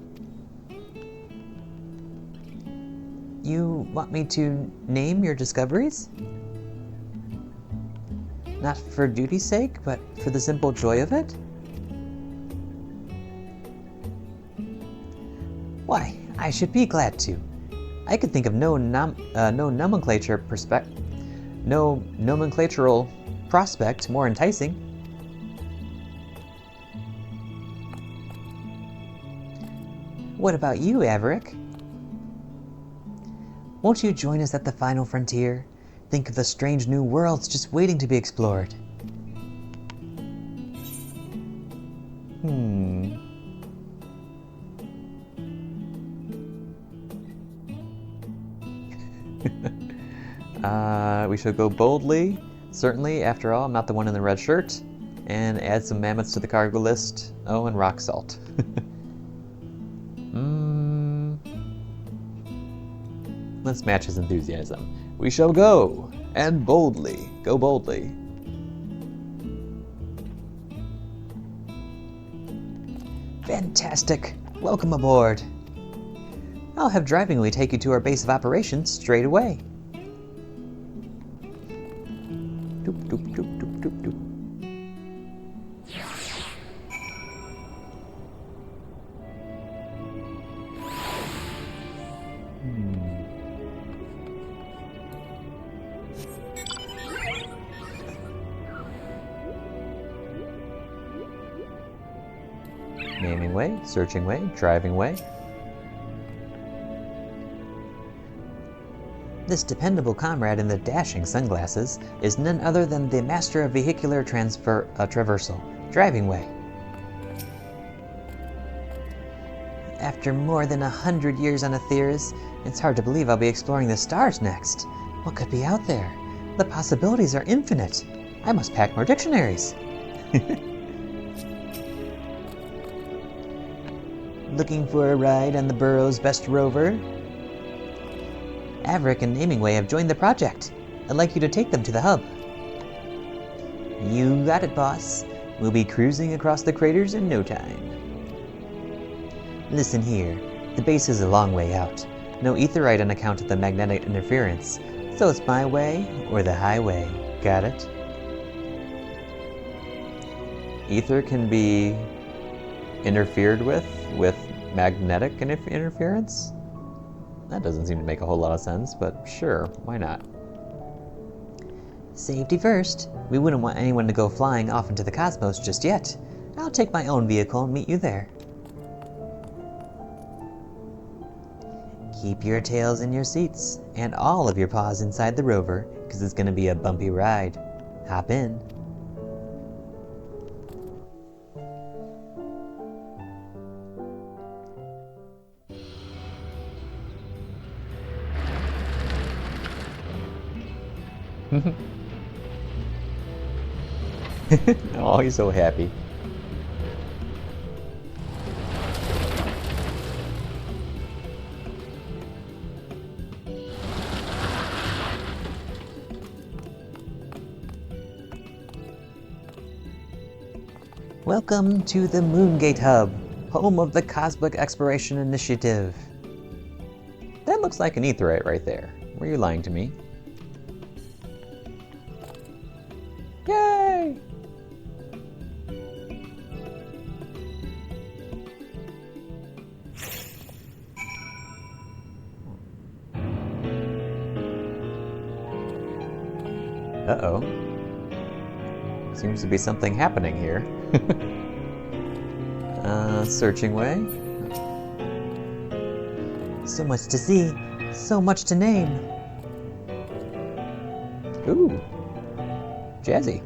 You want me to name your discoveries? Not for duty's sake, but for the simple joy of it? Why, I should be glad to. I could think of no nomenclatural prospect more enticing. What about you, Averick? Won't you join us at the final frontier? Think of the strange new worlds just waiting to be explored. We should go boldly. Certainly, after all, I'm not the one in the red shirt. And add some mammoths to the cargo list. Oh, and rock salt. Let's match his enthusiasm. We shall go, and boldly. Go boldly. Fantastic! Welcome aboard. I'll have Drivingly take you to our base of operations straight away. Doop, doop, doop, doop, doop, doop. Naming way, searching way, driving way. This dependable comrade in the dashing sunglasses is none other than the master of vehicular traversal, Driving Way. After more than 100 years on Aetheris, it's hard to believe I'll be exploring the stars next. What could be out there? The possibilities are infinite. I must pack more dictionaries. Looking for a ride on the Burrow's best rover? Averick and Namingway have joined the project. I'd like you to take them to the hub. You got it, boss. We'll be cruising across the craters in no time. Listen here, the base is a long way out. No aetheryte on account of the magnetic interference, so it's my way or the highway. Got it? Ether can be interfered with magnetic interference? That doesn't seem to make a whole lot of sense, but sure, why not? Safety first. We wouldn't want anyone to go flying off into the cosmos just yet. I'll take my own vehicle and meet you there. Keep your tails in your seats, and all of your paws inside the rover, because it's going to be a bumpy ride. Hop in. Oh, he's so happy. Welcome to the Moongate Hub, home of the Cosmic Exploration Initiative. That looks like an aetheryte right there. Were you lying to me? Yay! Uh-oh. Seems to be something happening here. Searching way. So much to see, so much to name. Ooh. Jazzy.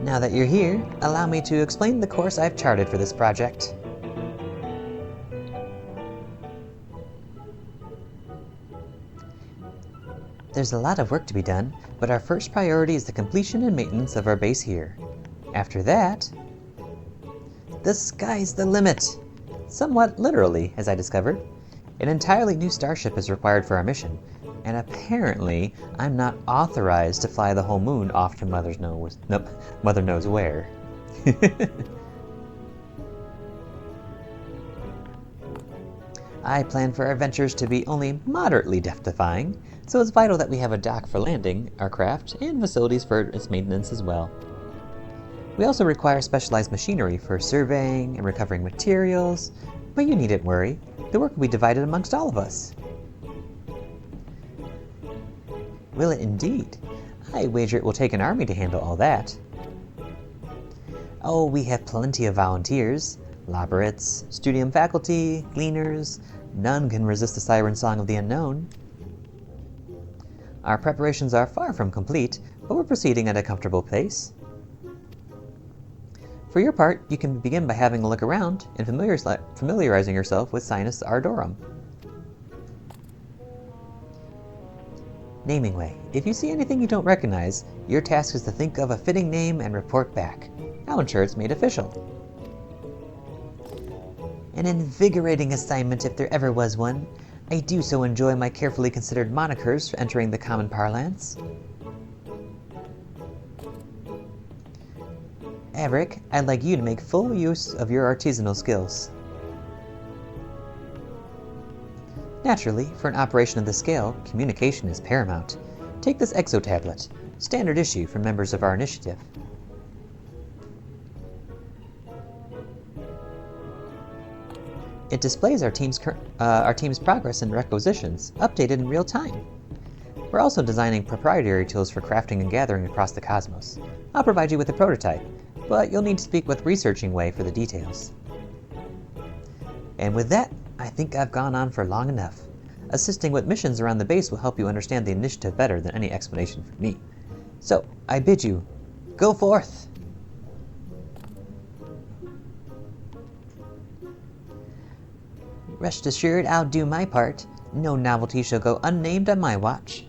Now that you're here, allow me to explain the course I've charted for this project. There's a lot of work to be done, but our first priority is the completion and maintenance of our base here. After that, the sky's the limit! Somewhat literally, as I discovered. An entirely new starship is required for our mission, and apparently I'm not authorized to fly the whole moon off to Mother knows where. I plan for our ventures to be only moderately death-defying, so it's vital that we have a dock for landing our craft and facilities for its maintenance as well. We also require specialized machinery for surveying and recovering materials, but you needn't worry. The work will be divided amongst all of us. Will it indeed? I wager it will take an army to handle all that. Oh, we have plenty of volunteers. Laborates, studium faculty, gleaners. None can resist the siren song of the unknown. Our preparations are far from complete, but we're proceeding at a comfortable pace. For your part, you can begin by having a look around and familiarizing yourself with Sinus Ardorum. Naming way. If you see anything you don't recognize, your task is to think of a fitting name and report back. I'll ensure it's made official. An invigorating assignment if there ever was one. I do so enjoy my carefully considered monikers for entering the common parlance. Averick, I'd like you to make full use of your artisanal skills. Naturally, for an operation of this scale, communication is paramount. Take this exo-tablet, standard issue for members of our initiative. It displays our team's progress and requisitions, updated in real time. We're also designing proprietary tools for crafting and gathering across the cosmos. I'll provide you with a prototype, but you'll need to speak with Researching Way for the details. And with that, I think I've gone on for long enough. Assisting with missions around the base will help you understand the initiative better than any explanation from me. So, I bid you, go forth! Rest assured, I'll do my part. No novelty shall go unnamed on my watch.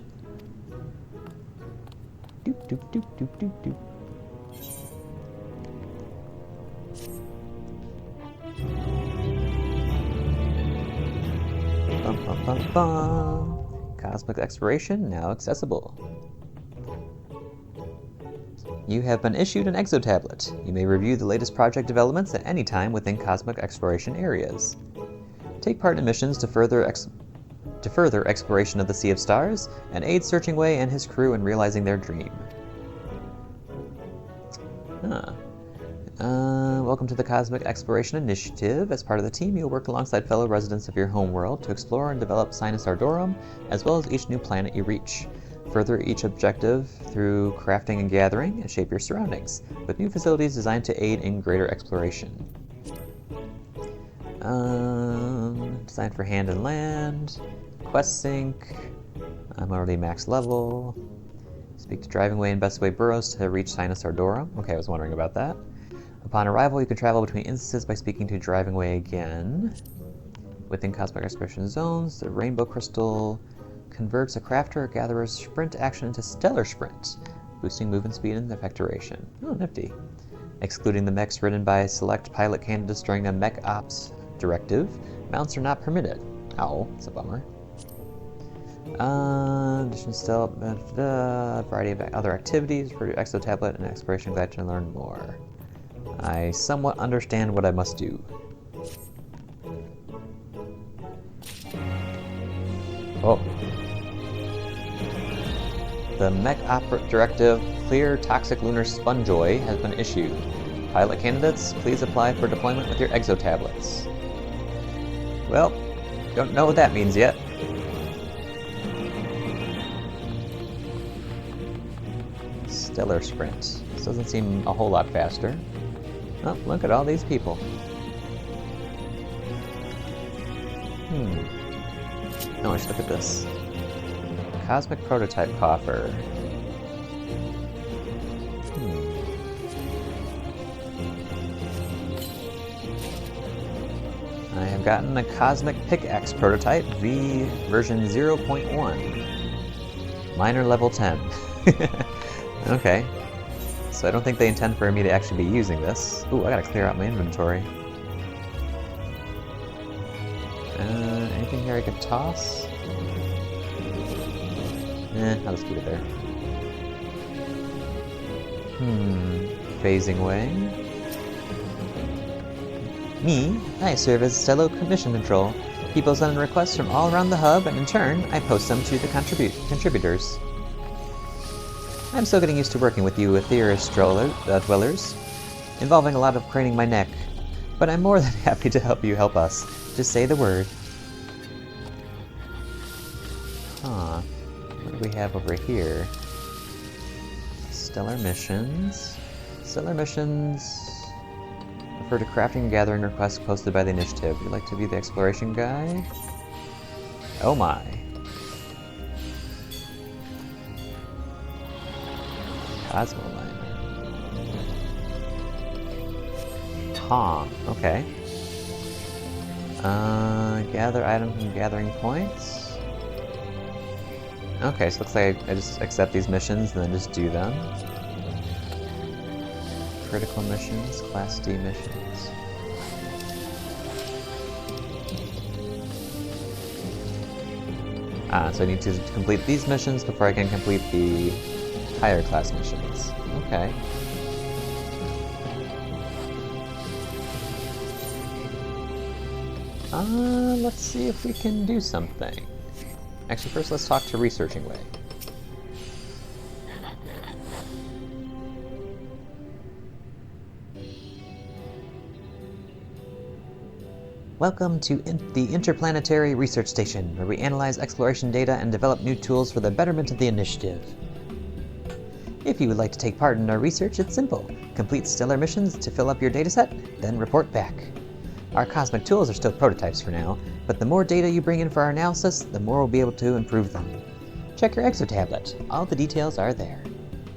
Doop, doop, doop, doop, doop, doop. Bum, bum, bum, bum. Cosmic exploration now accessible. You have been issued an exo-tablet. You may review the latest project developments at any time within cosmic exploration areas. Take part in missions to further exploration of the Sea of Stars, and aid Searching Way and his crew in realizing their dream. Welcome to the Cosmic Exploration Initiative. As part of the team, you'll work alongside fellow residents of your homeworld to explore and develop Sinus Ardorum, as well as each new planet you reach. Further each objective through crafting and gathering, and shape your surroundings, with new facilities designed to aid in greater exploration. Designed for hand and land. Quest sync. I'm already max level. Speak to Driving Way and Best Way Burrows to reach Sinus Ardorum. Okay, I was wondering about that. Upon arrival, you can travel between instances by speaking to Driving Way again. Within Cosmic Exploration Zones, the Rainbow Crystal converts a crafter or gatherer's sprint action into Stellar Sprint, boosting movement speed and effectoration. Oh, nifty. Excluding the mechs ridden by select pilot candidates during a Mech Ops directive, mounts are not permitted. Ow, that's a bummer. Addition still, variety of other activities for your exo-tablet and exploration guide to learn more. I somewhat understand what I must do. Oh. The Mech Opera Directive Clear Toxic Lunar Spongoid has been issued. Pilot candidates, please apply for deployment with your exo-tablets. Well, don't know what that means yet. Stellar Sprint. This doesn't seem a whole lot faster. Oh, look at all these people. Oh, I should look at this. Cosmic Prototype Coffer. I have gotten a Cosmic Pickaxe Prototype V version 0.1. Miner level 10. Okay. So I don't think they intend for me to actually be using this. Ooh, I gotta clear out my inventory. Anything here I could toss? I'll just keep it there. Phasing way. Me, I serve as Stello Mission Control. People send requests from all around the hub, and in turn, I post them to the contributors. I'm still getting used to working with you Aetheris dwellers, involving a lot of craning my neck. But I'm more than happy to help you help us. Just say the word. Huh. What do we have over here? Stellar missions. Stellar missions refer to crafting and gathering requests posted by the initiative. Would you like to be the exploration guy? Oh my. Cosmo Miner. Huh, okay. Gather items from gathering points. Okay, so looks like I just accept these missions and then just do them. Critical missions, Class D missions. So I need to complete these missions before I can complete the higher class missions. Okay. Let's see if we can do something. Actually, first let's talk to Researching Way. Welcome to the Interplanetary Research Station, where we analyze exploration data and develop new tools for the betterment of the initiative. If you would like to take part in our research, it's simple. Complete stellar missions to fill up your dataset, then report back. Our cosmic tools are still prototypes for now, but the more data you bring in for our analysis, the more we'll be able to improve them. Check your exo tablet. All the details are there.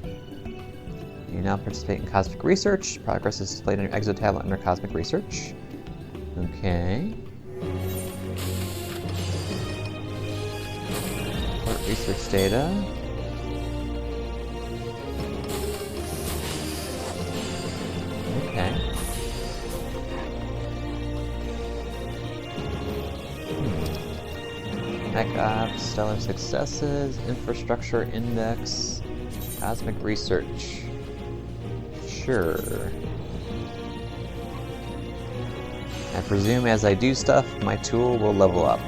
You now participate in cosmic research. Progress is displayed on your exo tablet under cosmic research. Okay. Report research data. Okay. Tech Ops, Stellar Successes, Infrastructure Index, Cosmic Research. Sure. I presume as I do stuff, my tool will level up.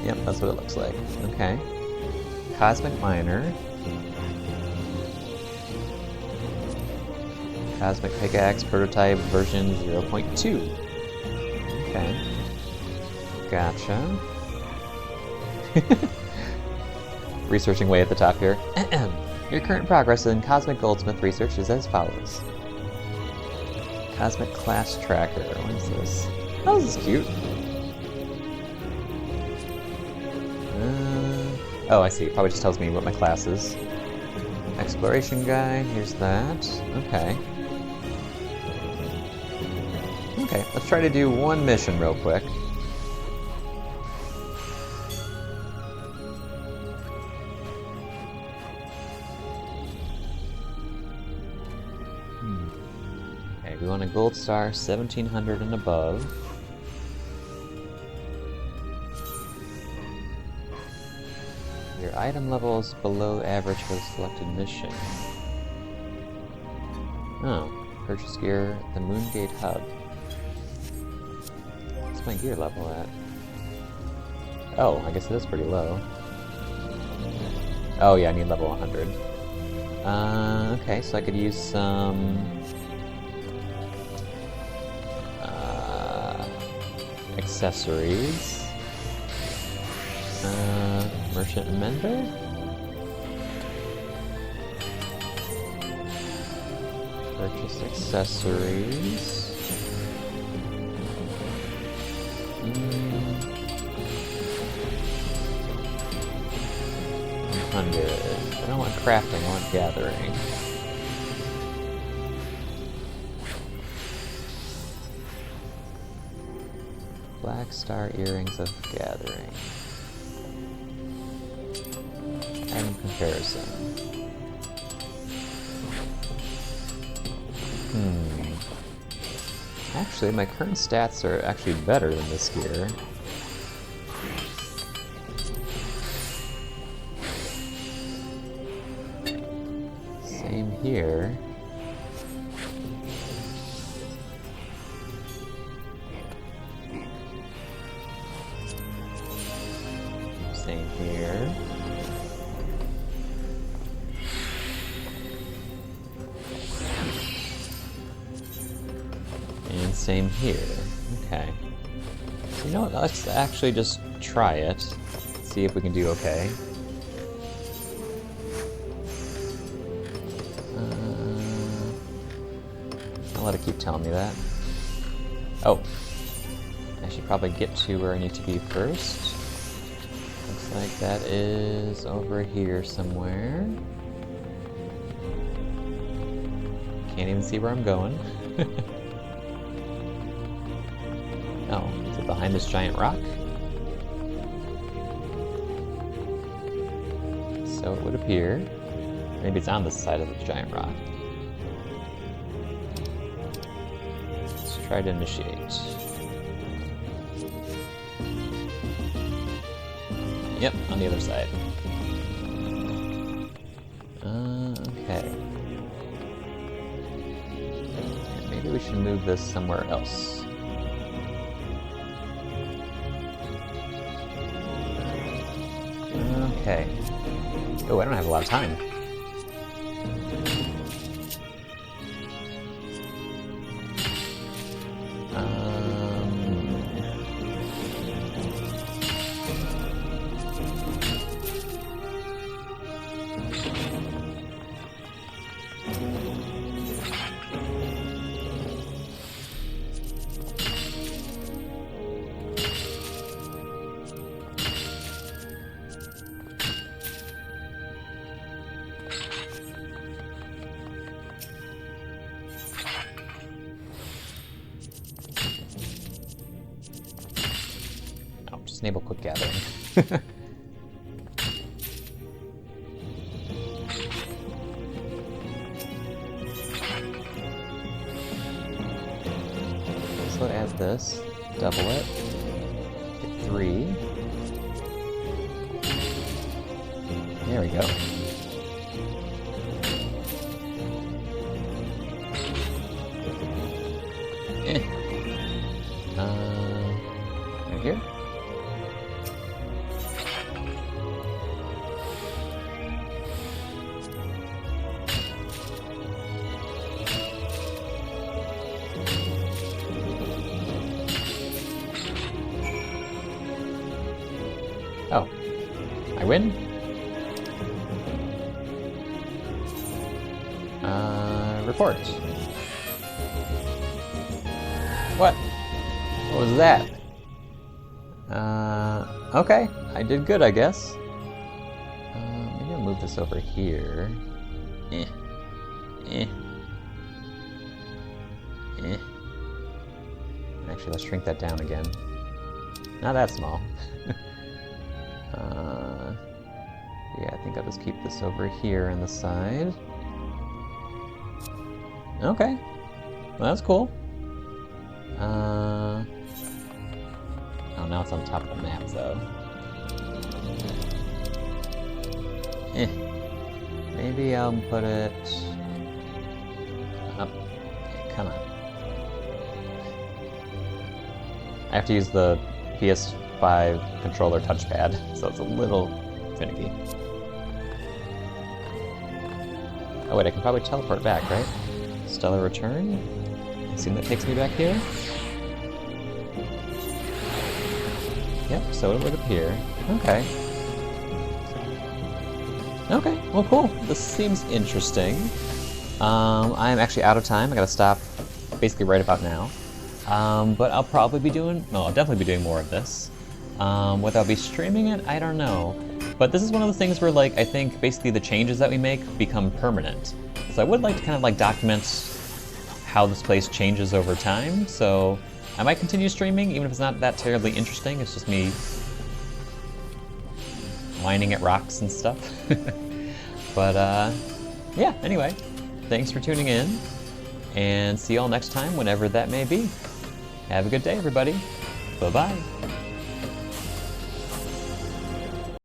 Yep, that's what it looks like. Okay. Cosmic Miner. Cosmic Pickaxe Prototype version 0.2. Okay. Gotcha. Researching Way at the top here. Your current progress in Cosmic Goldsmith research is as follows. Cosmic Class Tracker. What is this? Oh, this is cute. Oh, I see. It probably just tells me what my class is. Exploration Guide. Here's that. Okay. Okay, let's try to do one mission real quick. Okay, we want a gold star, 1700 and above. Your item level is below average for the selected mission. Oh, purchase gear at the Moongate Hub. What's my gear level at? Oh, I guess it is pretty low. Oh yeah, I need level 100. Okay, so I could use some accessories. Merchant Mender? Purchase accessories. 100. I don't want crafting, I want gathering. Black Star Earrings of Gathering. Item comparison. Actually, my current stats are actually better than this gear. Same here. Same here. And same here. Okay. So you know what? Let's actually just try it. See if we can do okay. I'll let it keep telling me that. Oh. I should probably get to where I need to be first. Looks like that is over here somewhere. Can't even see where I'm going. Oh, is it behind this giant rock? So it would appear. Maybe it's on this side of the giant rock. Let's try to initiate. Yep, on the other side. Okay. Maybe we should move this somewhere else. Okay. Oh, I don't have a lot of time. Just enable quick gathering. So add this, double it, get 3. There we go. Right here. Oh, I win? Report. What? What was that? Okay, I did good, I guess. Maybe I'll move this over here. Actually, let's shrink that down again. Not that small. Yeah, I think I'll just keep this over here on the side. Okay. Well, that's cool. Oh, now it's on top of the map, though. Maybe I'll put it up. Come on. I have to use the PS5 controller touchpad, so it's a little finicky. Oh wait, I can probably teleport back, right? Stellar Return? Assume that takes me back here? Yep, so it would appear. Okay. Okay, well cool. This seems interesting. I'm actually out of time. I gotta stop basically right about now. But I'll probably be doing, no, I'll definitely be doing more of this. Whether I'll be streaming it, I don't know. But this is one of the things where, like, I think basically the changes that we make become permanent. So I would like to kind of like document how this place changes over time. So I might continue streaming, even if it's not that terribly interesting. It's just me whining at rocks and stuff. But yeah, anyway, thanks for tuning in, and see y'all next time, whenever that may be. Have a good day, everybody. Bye-bye.